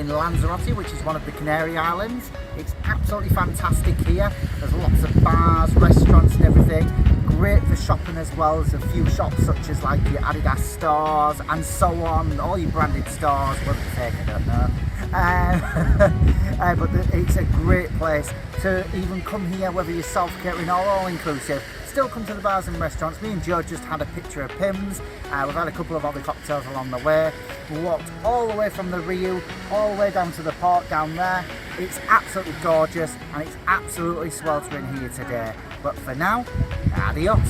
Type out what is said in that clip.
in Lanzarote, which is one of the Canary Islands. It's absolutely fantastic here. There's lots of bars, restaurants and everything. Great for shopping as well. There's a few shops such as like your Adidas stores and so on, all your branded stores, what the fake, I don't know. But it's a great place to even come here, whether you're self-catering or all-inclusive. Still come to the bars and restaurants. Me and Joe just had a picture of Pims. We've had a couple of other cocktails along the way. We walked all the way from the Rio, all the way down to the port down there. It's absolutely gorgeous and it's absolutely sweltering here today. But for now, adios.